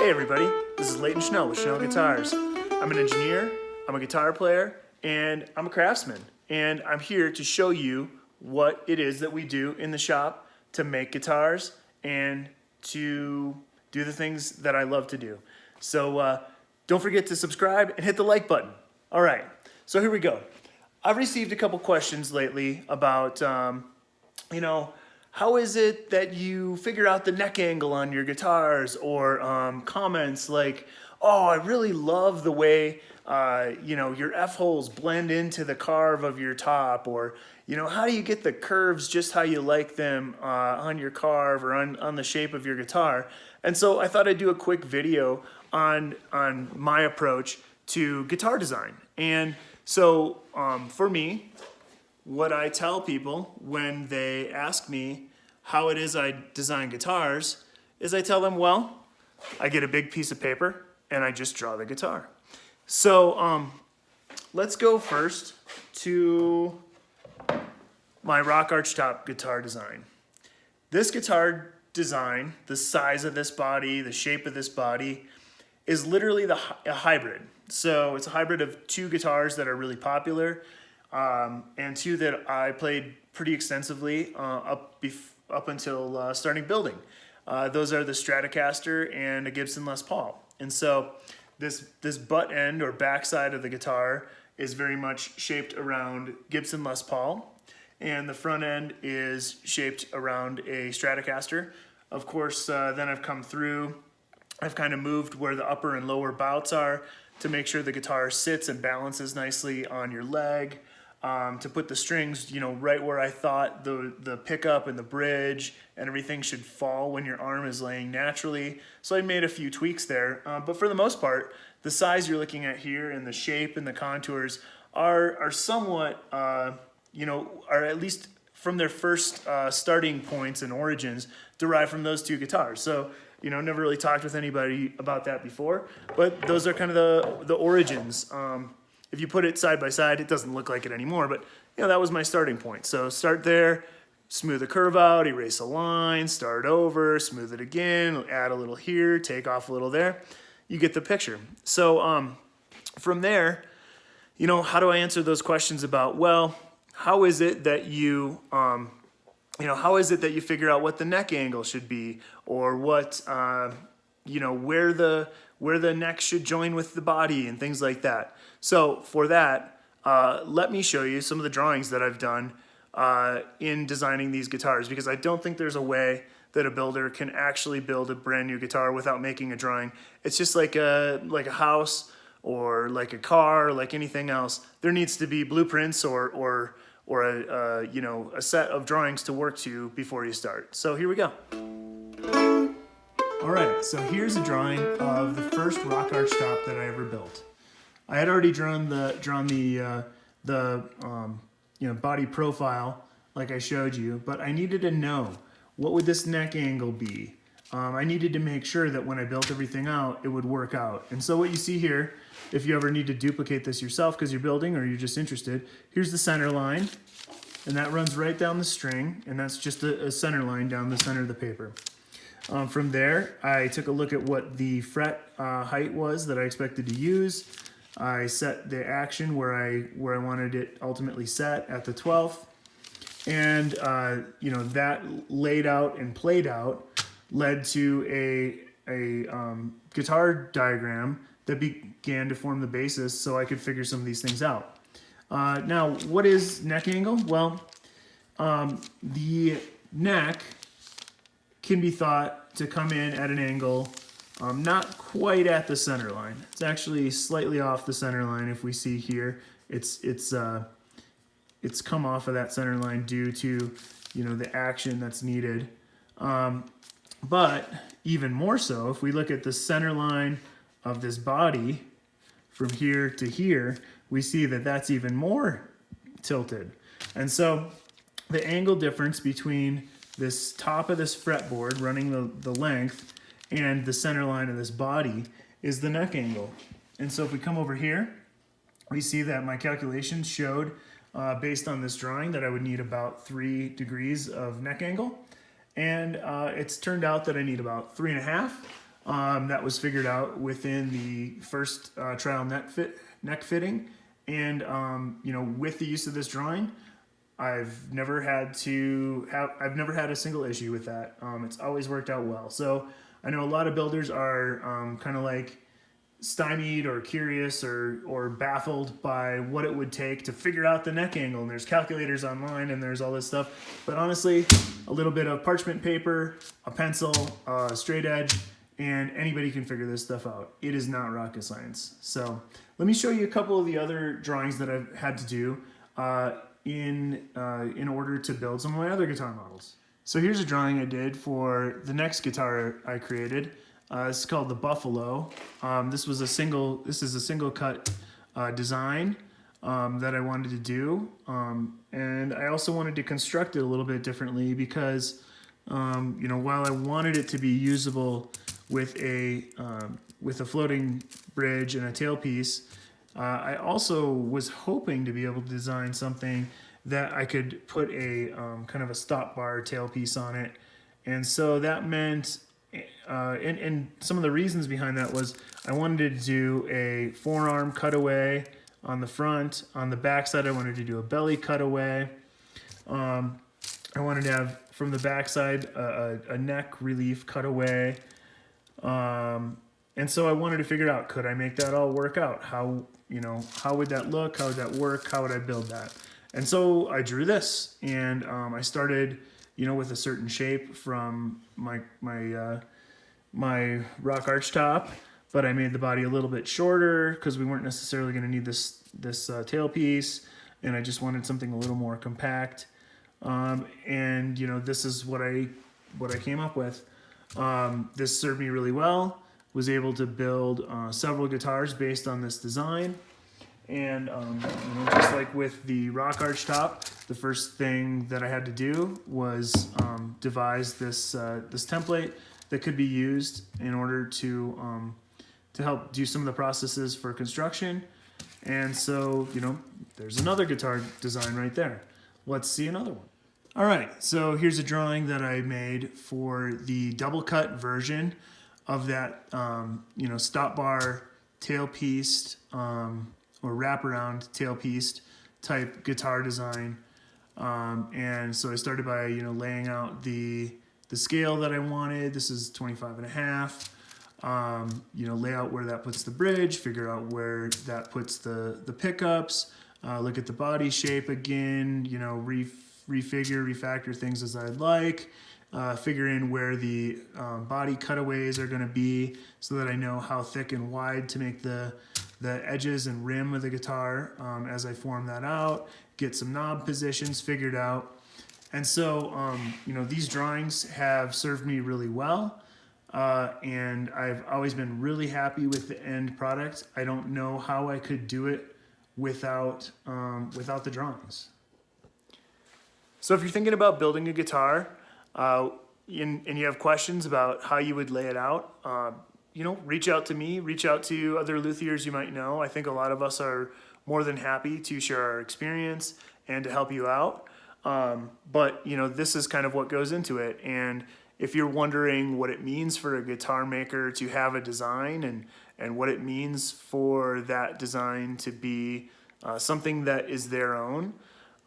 Hey everybody, this is Leighton Schnell with Schnell Guitars. I'm an engineer, I'm a guitar player, and I'm a craftsman. And I'm here to show you what it is that we do in the shop to make guitars and to do the things that I love to do. So don't forget to subscribe and hit the like button. All right, so here we go. I've received a couple questions lately about, how is it that you figure out the neck angle on your guitars, or comments like, oh, I really love the way your F-holes blend into the carve of your top, or how do you get the curves just how you like them on your carve or on the shape of your guitar? And so I thought I'd do a quick video on my approach to guitar design. And so for me, what I tell people when they ask me how it is I design guitars is I tell them, well, I get a big piece of paper and I just draw the guitar. So let's go first to my rock archtop guitar design. This guitar design, the size of this body, the shape of this body, is literally a hybrid. So it's a hybrid of two guitars that are really popular, and two that I played pretty extensively up until starting building. Those are the Stratocaster and a Gibson Les Paul. And so this butt end or backside of the guitar is very much shaped around Gibson Les Paul, and the front end is shaped around a Stratocaster. Of course, then I've come through, I've kind of moved where the upper and lower bouts are to make sure the guitar sits and balances nicely on your leg, to put the strings, right where I thought the pickup and the bridge and everything should fall when your arm is laying naturally. So I made a few tweaks there, but for the most part, the size you're looking at here and the shape and the contours are somewhat, are at least from their first starting points and origins derived from those two guitars. So never really talked with anybody about that before, but those are kind of the origins. If you put it side by side, it doesn't look like it anymore, but that was my starting point. So start there, smooth the curve out, erase a line, start over, smooth it again, add a little here, take off a little there. You get the picture. So from there, how do I answer those questions about, well, how is it that you figure out what the neck angle should be, or what, where the neck should join with the body and things like that. So for that, let me show you some of the drawings that I've done in designing these guitars, because I don't think there's a way that a builder can actually build a brand new guitar without making a drawing. It's just like a house or like a car, or like anything else. There needs to be blueprints or a set of drawings to work to before you start. So here we go. All right, so here's a drawing of the first rock archtop that I ever built. I had already drawn the body profile like I showed you, but I needed to know what would this neck angle be. I needed to make sure that when I built everything out, it would work out. And so what you see here, if you ever need to duplicate this yourself because you're building or you're just interested, here's the center line, and that runs right down the string, and that's just a center line down the center of the paper. From there, I took a look at what the fret height was that I expected to use. I set the action where I wanted it ultimately set at the 12th, and that laid out and played out led to a guitar diagram that began to form the basis so I could figure some of these things out. Now, what is neck angle? Well, the neck can be thought to come in at an angle not quite at the center line. It's actually slightly off the center line. If we see here, it's come off of that center line due to the action that's needed. But even more so, if we look at the center line of this body from here to here, we see that that's even more tilted. And so the angle difference between this top of this fretboard running the length and the center line of this body is the neck angle. And so if we come over here, we see that my calculations showed, based on this drawing, that I would need about 3 degrees of neck angle. And it's turned out that I need about 3.5. that was figured out within the first trial neck fitting. And with the use of this drawing, I've never had a single issue with that. It's always worked out well. So I know a lot of builders are kind of like stymied or curious or baffled by what it would take to figure out the neck angle, and there's calculators online and there's all this stuff, but honestly, a little bit of parchment paper, a pencil, a straight edge, and anybody can figure this stuff out. It is not rocket science. So let me show you a couple of the other drawings that I've had to do in order to build some of my other guitar models. So here's a drawing I did for the next guitar I created. It's called the Buffalo. This is a single cut design that I wanted to do, and I also wanted to construct it a little bit differently because while I wanted it to be usable with a floating bridge and a tailpiece, I also was hoping to be able to design something that I could put a kind of a stop bar tailpiece on it, and so that meant. And some of the reasons behind that was I wanted to do a forearm cutaway on the front. On the back side, I wanted to do a belly cutaway. I wanted to have from the back side a neck relief cutaway. And so I wanted to figure out, could I make that all work out? How would that look? How would that work? How would I build that? And so I drew this, and I started with a certain shape from my rock arch top, but I made the body a little bit shorter because we weren't necessarily going to need this tailpiece, and I just wanted something a little more compact. And this is what I came up with. This served me really well. Was able to build several guitars based on this design. And just like with the rock arch top, the first thing that I had to do was devise this template that could be used in order to help do some of the processes for construction. And so there's another guitar design right there. Let's see another one. All right, so here's a drawing that I made for the double cut version of that stop bar tailpiece or wraparound tailpiece type guitar design, and so I started by laying out the scale that I wanted. This is 25.5. Lay out where that puts the bridge, figure out where that puts the pickups, look at the body shape again, refactor things as I'd like, figure in where the body cutaways are going to be so that I know how thick and wide to make the edges and rim of the guitar as I form that out, get some knob positions figured out. And so, these drawings have served me really well, and I've always been really happy with the end product. I don't know how I could do it without the drawings. So if you're thinking about building a guitar, and you have questions about how you would lay it out, reach out to me, reach out to other luthiers you might know. I think a lot of us are more than happy to share our experience and to help you out. But this is kind of what goes into it. And if you're wondering what it means for a guitar maker to have a design and what it means for that design to be something that is their own,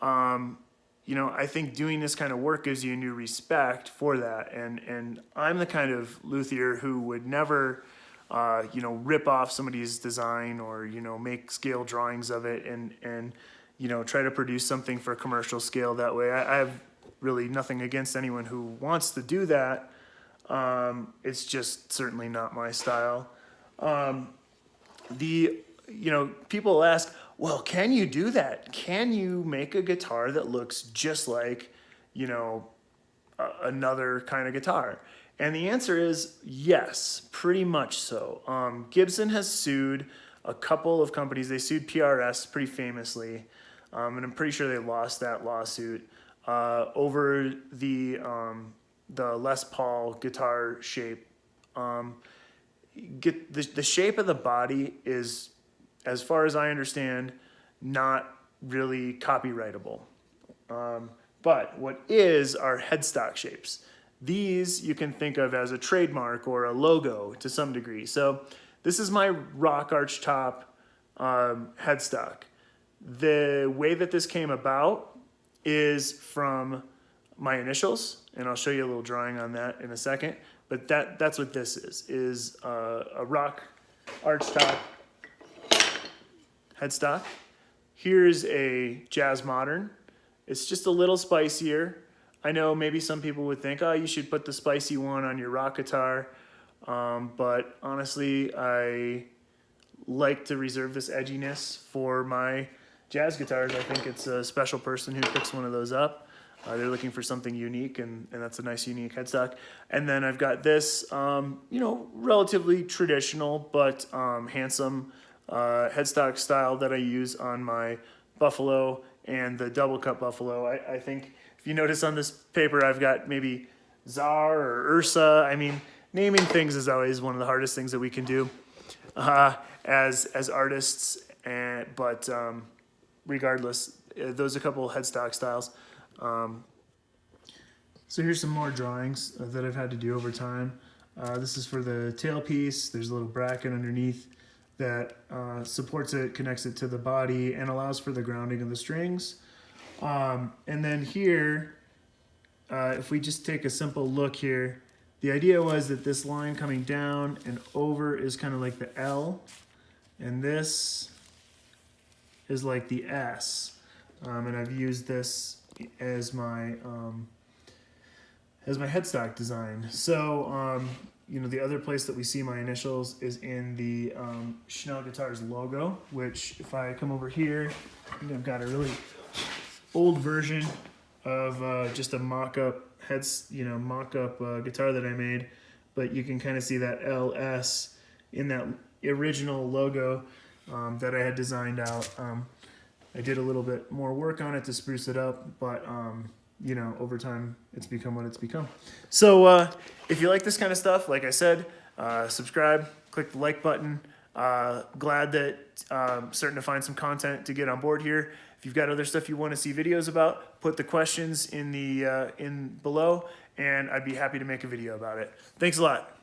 I think doing this kind of work gives you a new respect for that. And I'm the kind of luthier who would never, rip off somebody's design or, make scale drawings of it and try to produce something for commercial scale that way. I have really nothing against anyone who wants to do that. It's just certainly not my style. People ask, well, can you do that? Can you make a guitar that looks just like, another kind of guitar? And the answer is yes, pretty much so. Gibson has sued a couple of companies. They sued PRS pretty famously, and I'm pretty sure they lost that lawsuit over the Les Paul guitar shape. The shape of the body is, as far as I understand, not really copyrightable. But what is are headstock shapes. These you can think of as a trademark or a logo to some degree. So this is my rock arch top headstock. The way that this came about is from my initials, and I'll show you a little drawing on that in a second. But that's what this is a rock arch top headstock. Here's a Jazz Modern. It's just a little spicier. I know maybe some people would think, oh, you should put the spicy one on your rock guitar. But honestly, I like to reserve this edginess for my jazz guitars. I think it's a special person who picks one of those up. They're looking for something unique, and that's a nice, unique headstock. And then I've got this, relatively traditional but handsome headstock style that I use on my Buffalo and the double cut Buffalo. I think if you notice on this paper, I've got maybe Czar or Ursa. I mean, naming things is always one of the hardest things that we can do as artists. But regardless, those are a couple of headstock styles. So here's some more drawings that I've had to do over time. This is for the tailpiece. There's a little bracket underneath that supports it, connects it to the body, and allows for the grounding of the strings. And then here, if we just take a simple look here, the idea was that this line coming down and over is kind of like the L, and this is like the S. And I've used this as my headstock design. So the other place that we see my initials is in the Schnell Guitars logo, which if I come over here, I've got a really old version of just a mock-up guitar that I made, but you can kind of see that LS in that original logo that I had designed out. I did a little bit more work on it to spruce it up, but over time it's become what it's become. So if you like this kind of stuff, like I said, subscribe, click the like button. Glad that starting to find some content to get on board here. If you've got other stuff you want to see videos about, put the questions in below, and I'd be happy to make a video about it. Thanks a lot.